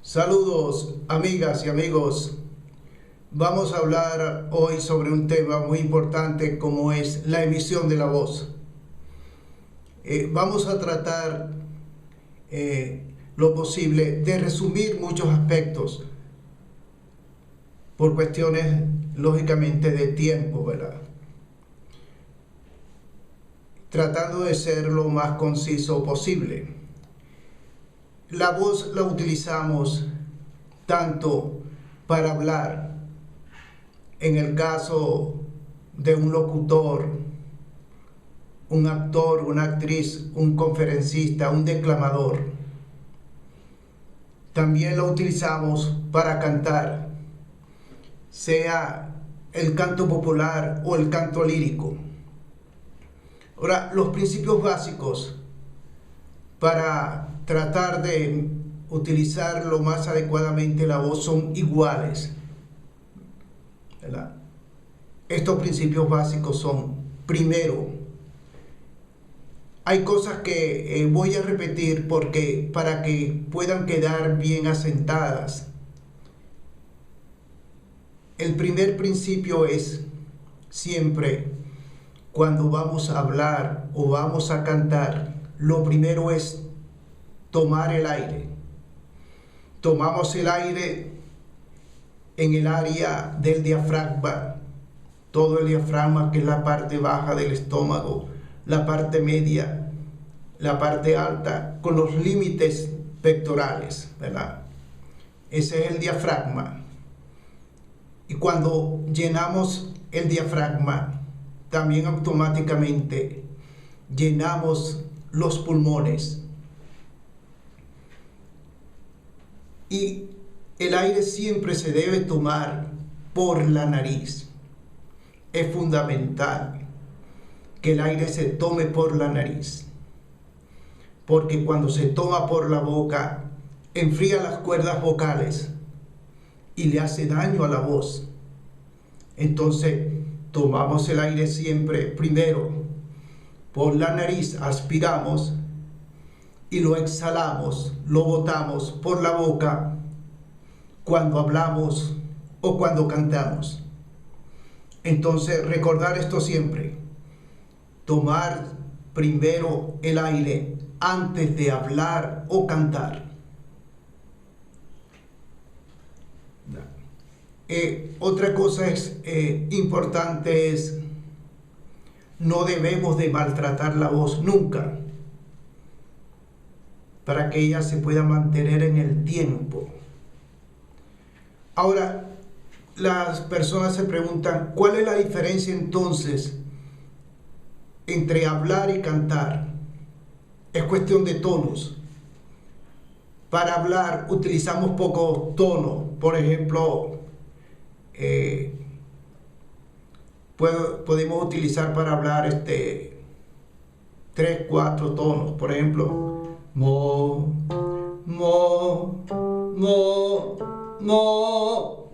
Saludos, amigas y amigos. Vamos a hablar hoy sobre un tema muy importante como es la emisión de la voz. Vamos a tratar lo posible de resumir muchos aspectos por cuestiones lógicamente de tiempo, ¿verdad? Tratando de ser lo más conciso posible. La voz la utilizamos tanto para hablar, en el caso de un locutor, un actor, una actriz, un conferencista, un declamador. También lo utilizamos para cantar, sea el canto popular o el canto lírico. Ahora, los principios básicos para tratar de utilizar lo más adecuadamente la voz son iguales, ¿verdad? Estos principios básicos son: primero, hay cosas que voy a repetir porque para que puedan quedar bien asentadas. El primer principio es siempre, cuando vamos a hablar o vamos a cantar, lo primero es tomar el aire. Tomamos el aire en el área del diafragma, todo el diafragma, que es la parte baja del estómago, la parte media, la parte alta, con los límites pectorales, ¿verdad? Ese es el diafragma. Y cuando llenamos el diafragma, también automáticamente llenamos los pulmones. Y el aire siempre se debe tomar por la nariz. Es fundamental que el aire se tome por la nariz, porque cuando se toma por la boca, enfría las cuerdas vocales y le hace daño a la voz. Entonces, tomamos el aire siempre primero por la nariz, aspiramos y lo exhalamos, lo botamos por la boca cuando hablamos o cuando cantamos. Entonces, recordar esto siempre: tomar primero el aire antes de hablar o cantar. Otra cosa importante es: no debemos de maltratar la voz nunca, para que ella se pueda mantener en el tiempo. Ahora, las personas se preguntan: ¿cuál es la diferencia entonces entre hablar y cantar? Es cuestión de tonos. Para hablar utilizamos pocos tonos. Por ejemplo, podemos utilizar para hablar 3, 4 tonos. Por ejemplo, mo, mo, mo, mo.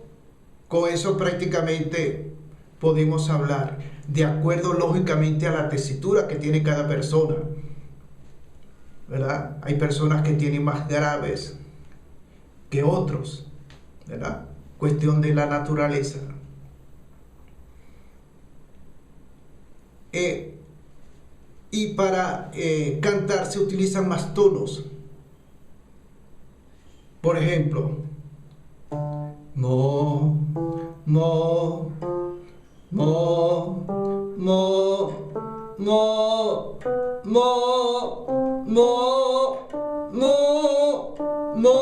Con eso prácticamente podemos hablar, de acuerdo lógicamente a la tesitura que tiene cada persona, ¿verdad? Hay personas que tienen más graves que otros, ¿verdad? Cuestión de la naturaleza. Y para cantar se utilizan más tonos. Por ejemplo, mo, mo, mo, mo, mo, mo, mo, mo,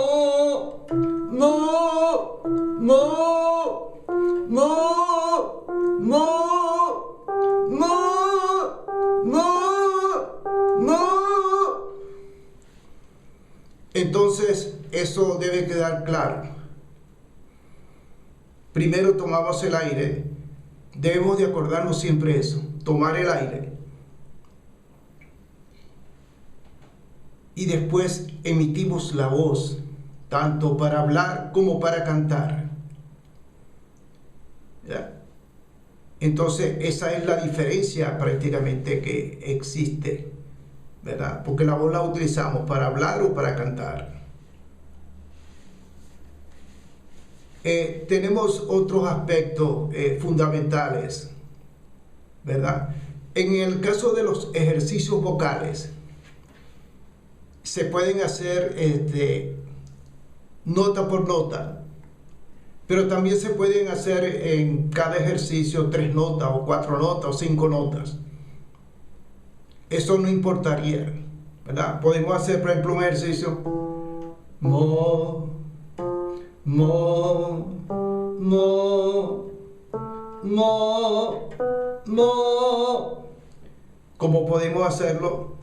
mo, mo, mo. Entonces, eso debe quedar claro. Primero tomamos el aire. Debemos de acordarnos siempre eso: tomar el aire. Y después emitimos la voz, tanto para hablar como para cantar. ¿Ya? Entonces, esa es la diferencia prácticamente que existe, ¿verdad? Porque la voz la utilizamos para hablar o para cantar. Tenemos otros aspectos fundamentales, ¿verdad? En el caso de los ejercicios vocales, se pueden hacer nota por nota, pero también se pueden hacer en cada ejercicio 3 notas o 4 notas o 5 notas. Eso no importaría, ¿verdad? Podemos hacer, por ejemplo, un ejercicio mo, mo, mo, mo, mo, como podemos hacerlo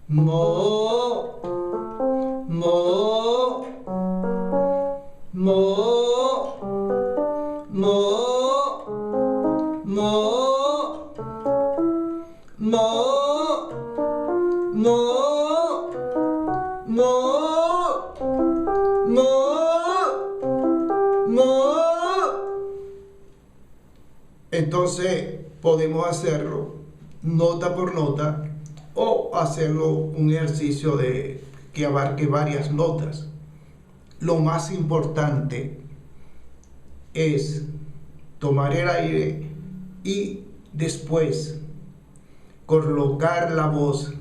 mo, mo, mo, mo, mo, mo, mo, mo, mo. Entonces podemos hacerlo nota por nota o hacerlo un ejercicio que abarque varias notas. Lo más importante es tomar el aire y después colocar la voz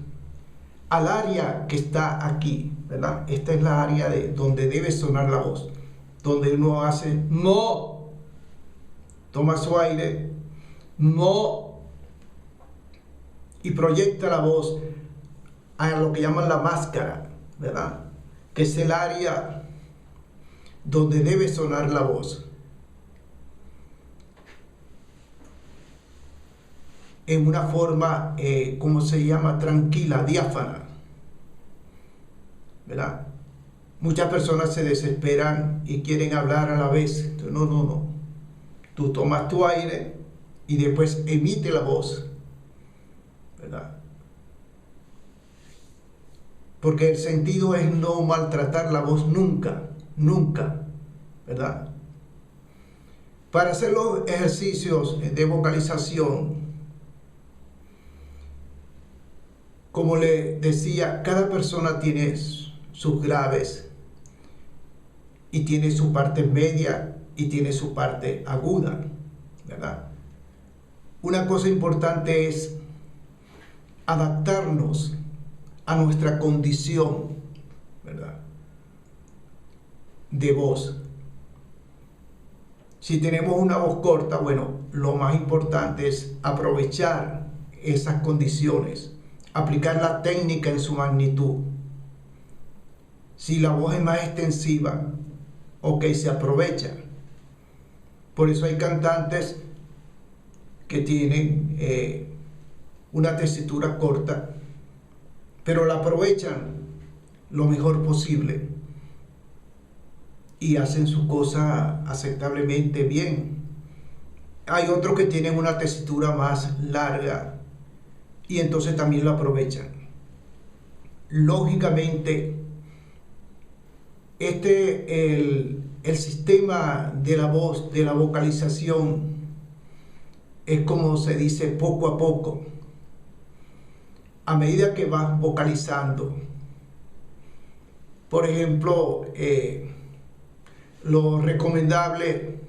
al área que está aquí, ¿verdad? Esta es la área donde debe sonar la voz, donde uno hace mo, toma su aire, mo, y proyecta la voz a lo que llaman la máscara, ¿verdad? Que es el área donde debe sonar la voz. En una forma, ¿cómo se llama? Tranquila, diáfana, ¿verdad? Muchas personas se desesperan y quieren hablar a la vez. Entonces, no. Tú tomas tu aire y después emite la voz, ¿verdad? Porque el sentido es no maltratar la voz nunca, ¿verdad? Para hacer los ejercicios de vocalización, como le decía, cada persona tiene sus graves y tiene su parte media y tiene su parte aguda, ¿verdad? Una cosa importante es adaptarnos a nuestra condición, ¿verdad?, de voz. Si tenemos una voz corta, bueno, lo más importante es aprovechar esas condiciones, aplicar la técnica en su magnitud. Si la voz es más extensiva, ok, se aprovecha. Por eso hay cantantes que tienen una tesitura corta, pero la aprovechan lo mejor posible y hacen su cosa aceptablemente bien. Hay otros que tienen una tesitura más larga y entonces también lo aprovechan. Lógicamente, el sistema de la voz, de la vocalización, es como se dice, poco a poco. A medida que vas vocalizando, por ejemplo, lo recomendable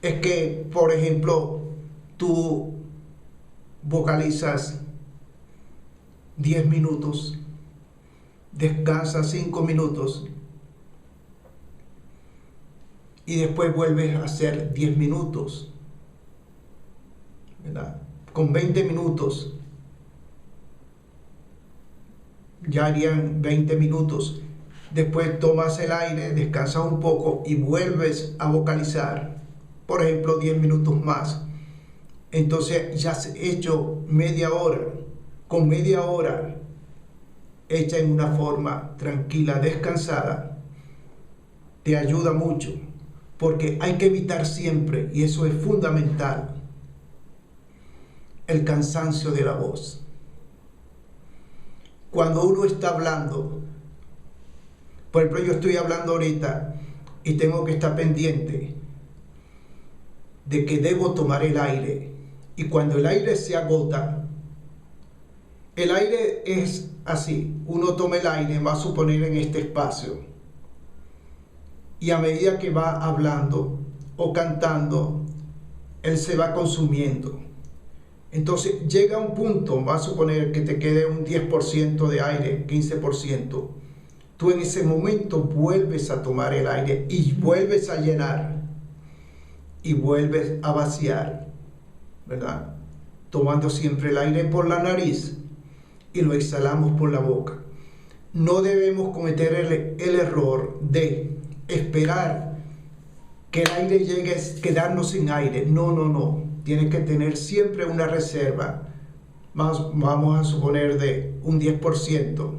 es que, por ejemplo, tú vocalizas 10 minutos, descansas 5 minutos y después vuelves a hacer 10 minutos, ¿verdad? Con 20 minutos ya harían 20 minutos. Después tomas el aire, descansas un poco y vuelves a vocalizar, por ejemplo, 10 minutos más. Entonces ya has hecho media hora. Con media hora hecha en una forma tranquila, descansada, te ayuda mucho, porque hay que evitar siempre, y eso es fundamental, el cansancio de la voz. Cuando uno está hablando, por ejemplo, yo estoy hablando ahorita y tengo que estar pendiente de que debo tomar el aire, y cuando el aire se agota, el aire es así, uno toma el aire, va a suponer en este espacio, y a medida que va hablando o cantando, él se va consumiendo. Entonces llega un punto, va a suponer que te quede un 10% de aire, 15%. Tú en ese momento vuelves a tomar el aire y vuelves a llenar y vuelves a vaciar, ¿verdad? Tomando siempre el aire por la nariz y lo exhalamos por la boca. No debemos cometer el error de esperar que el aire llegue a quedarnos sin aire. No, no, no. Tienes que tener siempre una reserva, vamos a suponer de un 10%,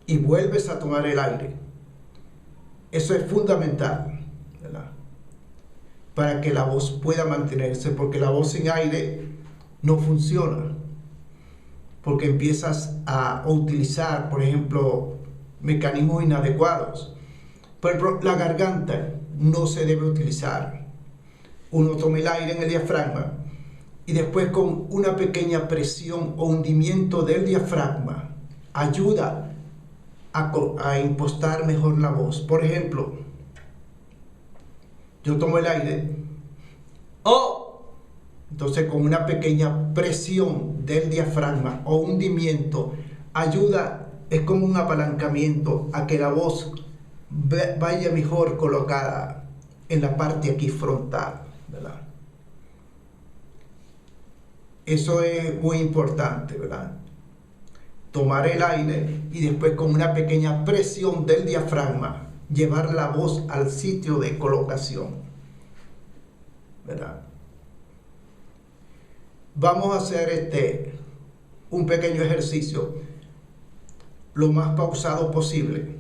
y vuelves a tomar el aire. Eso es fundamental, ¿verdad? Para que la voz pueda mantenerse, porque la voz sin aire no funciona, porque empiezas a utilizar, por ejemplo, mecanismos inadecuados. Por ejemplo, la garganta no se debe utilizar. Uno toma el aire en el diafragma y después con una pequeña presión o hundimiento del diafragma ayuda a impostar mejor la voz. Por ejemplo, yo tomo el aire, ¡oh! Entonces con una pequeña presión del diafragma o hundimiento ayuda, es como un apalancamiento a que la voz vaya mejor colocada en la parte aquí frontal, ¿verdad? Eso es muy importante, ¿verdad? Tomar el aire y después con una pequeña presión del diafragma llevar la voz al sitio de colocación, ¿verdad? Vamos a hacer un pequeño ejercicio lo más pausado posible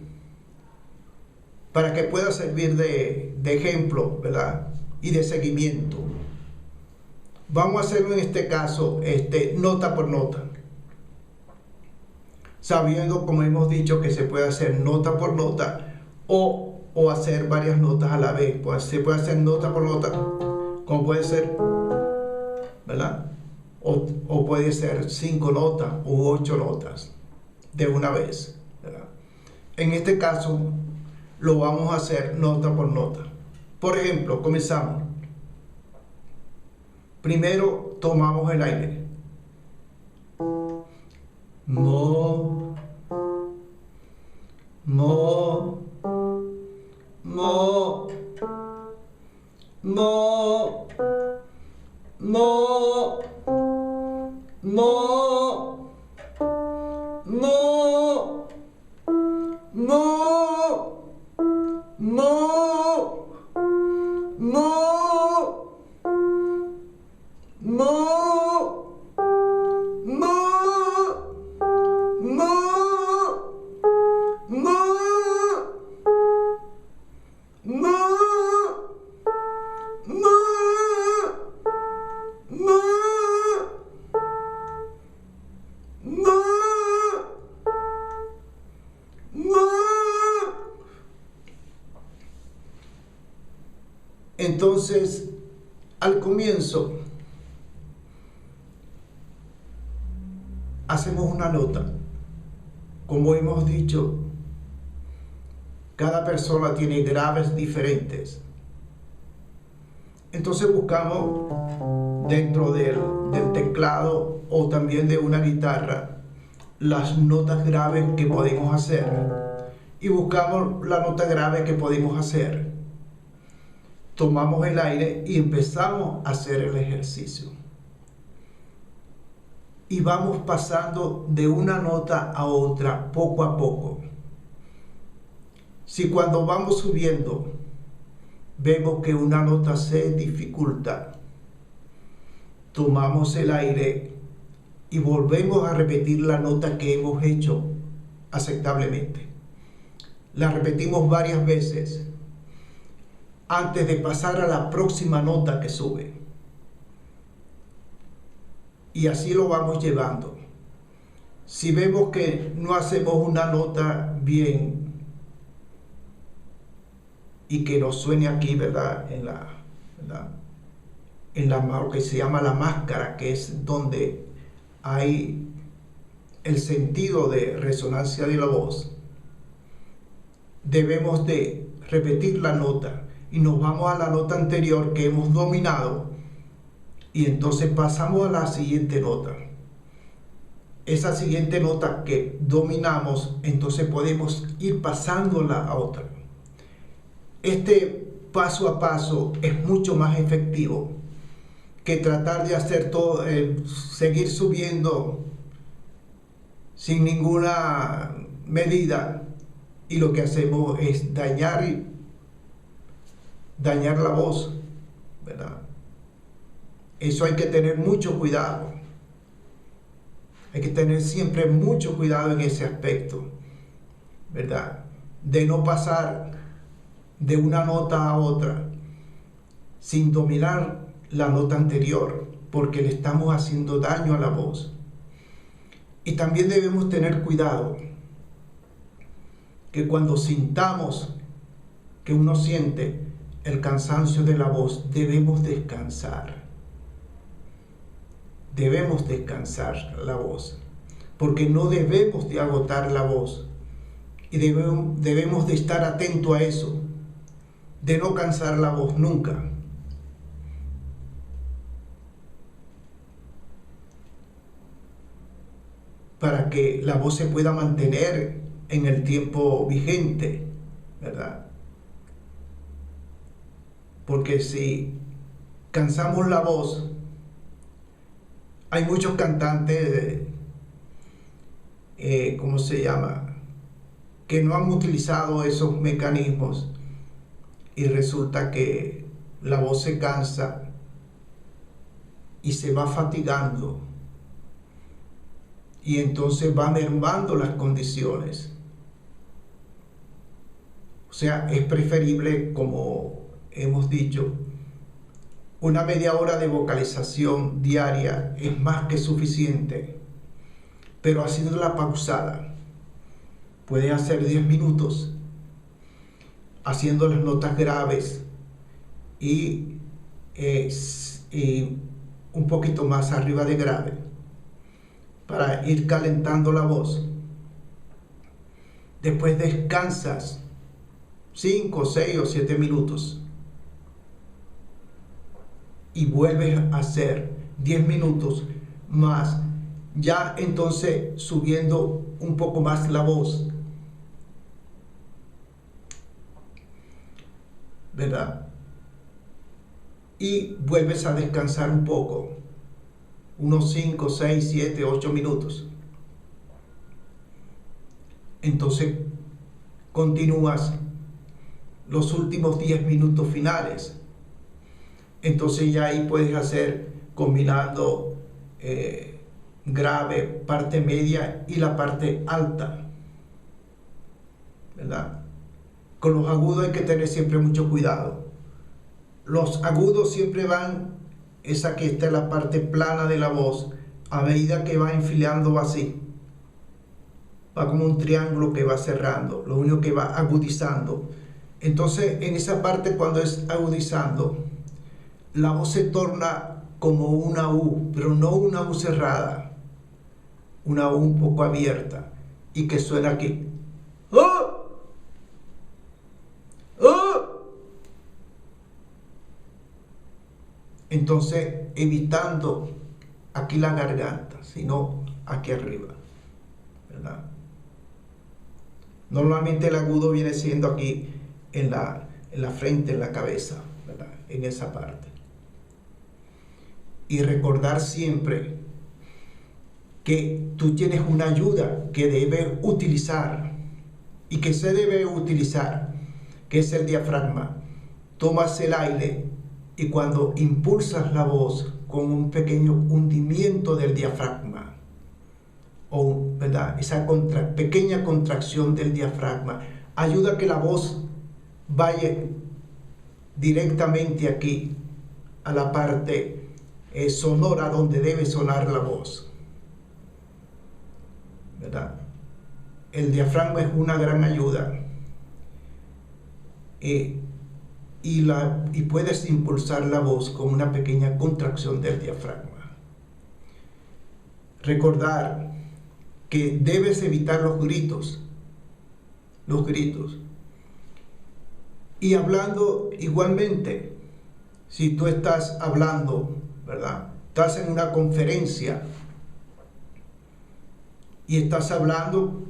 para que pueda servir de ejemplo, ¿verdad? Y de seguimiento. Vamos a hacerlo en este caso nota por nota, sabiendo, como hemos dicho, que se puede hacer nota por nota o hacer varias notas a la vez. Pues se puede hacer nota por nota, como puede ser, ¿verdad? O puede ser 5 notas u 8 notas de una vez, ¿verdad? En este caso lo vamos a hacer nota por nota. Por ejemplo, comenzamos. Primero tomamos el aire. Mo, mo, mo, mo, mo, mo, mo, mo, mo, mo, mo, Entonces, al comienzo, hacemos una nota. Como hemos dicho, cada persona tiene graves diferentes. Entonces buscamos dentro del teclado o también de una guitarra las notas graves que podemos hacer y buscamos la nota grave que podemos hacer. Tomamos el aire y empezamos a hacer el ejercicio. Y vamos pasando de una nota a otra poco a poco. Si cuando vamos subiendo vemos que una nota se dificulta, tomamos el aire y volvemos a repetir la nota que hemos hecho aceptablemente. La repetimos varias veces antes de pasar a la próxima nota que sube. Y así lo vamos llevando. Si vemos que no hacemos una nota bien y que nos suene aquí, ¿verdad? En lo que se llama la máscara, que es donde hay el sentido de resonancia de la voz, debemos de repetir la nota y nos vamos a la nota anterior que hemos dominado y entonces pasamos a la siguiente nota. Esa siguiente nota que dominamos, entonces podemos ir pasándola a otra. Este paso a paso es mucho más efectivo que tratar de hacer todo, seguir subiendo sin ninguna medida, y lo que hacemos es dañar la voz, ¿verdad? Eso hay que tener mucho cuidado. Hay que tener siempre mucho cuidado en ese aspecto, ¿verdad? De no pasar de una nota a otra sin dominar la nota anterior, porque le estamos haciendo daño a la voz. Y también debemos tener cuidado que cuando sintamos que uno siente el cansancio de la voz, debemos descansar. Debemos descansar la voz, porque no debemos de agotar la voz. Y debemos de estar atentos a eso, de no cansar la voz nunca. Para que la voz se pueda mantener en el tiempo vigente, ¿verdad? Porque si cansamos la voz, hay muchos cantantes, ¿cómo se llama?, que no han utilizado esos mecanismos y resulta que la voz se cansa y se va fatigando y entonces va mermando las condiciones. O sea, es preferible, como hemos dicho, una media hora de vocalización diaria es más que suficiente, pero haciéndola pausada. Puedes hacer 10 minutos haciendo las notas graves y un poquito más arriba de grave para ir calentando la voz. Después descansas 5, 6 o 7 minutos y vuelves a hacer 10 minutos más, ya entonces subiendo un poco más la voz, ¿verdad? Y vuelves a descansar un poco, unos 5, 6, 7, 8 minutos. Entonces continúas los últimos 10 minutos finales. Entonces ya ahí puedes hacer combinando grave, parte media y la parte alta, ¿verdad? Con los agudos hay que tener siempre mucho cuidado. Los agudos siempre van, esa que está en la parte plana de la voz, a medida que va enfilando, va así. Va como un triángulo que va cerrando, lo único que va agudizando. Entonces en esa parte, cuando es agudizando, la voz se torna como una U, pero no una U cerrada, una U un poco abierta y que suena aquí. ¡Oh! ¡Oh! Entonces, evitando aquí la garganta, sino aquí arriba, ¿verdad? Normalmente el agudo viene siendo aquí en la frente, en la cabeza, ¿verdad? En esa parte. Y recordar siempre que tú tienes una ayuda que debes utilizar y que se debe utilizar, que es el diafragma. Tomas el aire y cuando impulsas la voz con un pequeño hundimiento del diafragma, ¿verdad?, esa pequeña contracción del diafragma ayuda a que la voz vaya directamente aquí a la parte sonora donde debe sonar la voz, ¿verdad? El diafragma es una gran ayuda y puedes impulsar la voz con una pequeña contracción del diafragma. Recordar que debes evitar los gritos, Y hablando igualmente, si tú estás hablando, ¿verdad? Estás en una conferencia y estás hablando,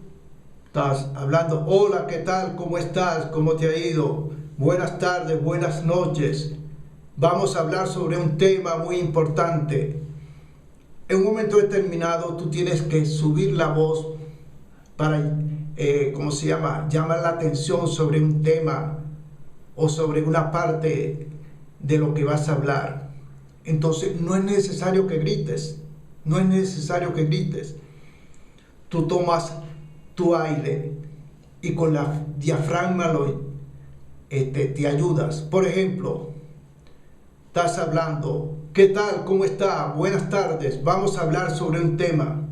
hola, ¿qué tal? ¿Cómo estás? ¿Cómo te ha ido? Buenas tardes, buenas noches. Vamos a hablar sobre un tema muy importante. En un momento determinado tú tienes que subir la voz para, llamar la atención sobre un tema o sobre una parte de lo que vas a hablar. Entonces no es necesario que grites, no es necesario que grites. Tú tomas tu aire y con la diafragma te ayudas. Por ejemplo, estás hablando, ¿qué tal? ¿Cómo está? Buenas tardes, vamos a hablar sobre un tema.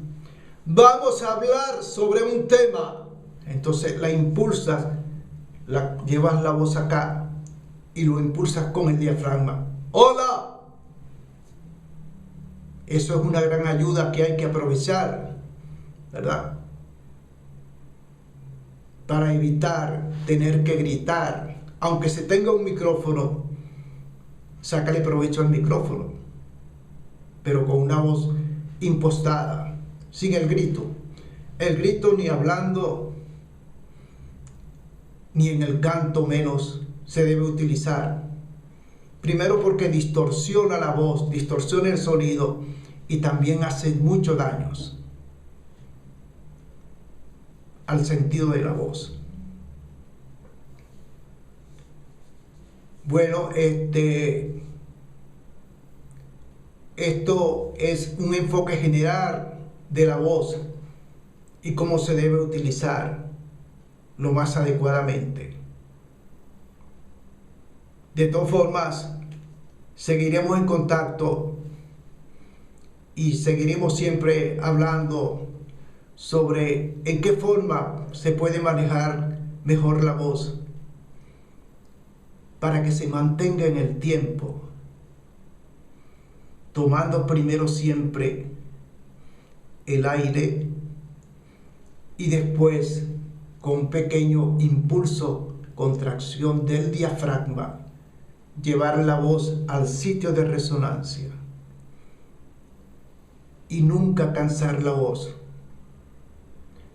Vamos a hablar sobre un tema. Entonces la impulsas, llevas la voz acá y lo impulsas con el diafragma. ¡Hola! Eso es una gran ayuda que hay que aprovechar, ¿verdad? Para evitar tener que gritar. Aunque se tenga un micrófono, sácale provecho al micrófono, pero con una voz impostada, sin el grito. El grito ni hablando, ni en el canto menos se debe utilizar. Primero porque distorsiona la voz, distorsiona el sonido y también hace muchos daños al sentido de la voz. Bueno, esto es un enfoque general de la voz y cómo se debe utilizar lo más adecuadamente. De todas formas, seguiremos en contacto y seguiremos siempre hablando sobre en qué forma se puede manejar mejor la voz para que se mantenga en el tiempo, tomando primero siempre el aire y después con un pequeño impulso, contracción del diafragma, llevar la voz al sitio de resonancia y nunca cansar la voz,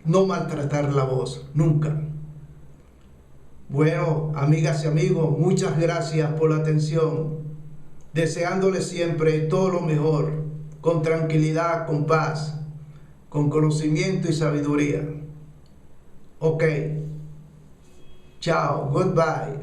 no maltratar la voz, nunca. Bueno, amigas y amigos, muchas gracias por la atención, deseándoles siempre todo lo mejor, con tranquilidad, con paz, con conocimiento y sabiduría. Ok, chao, goodbye.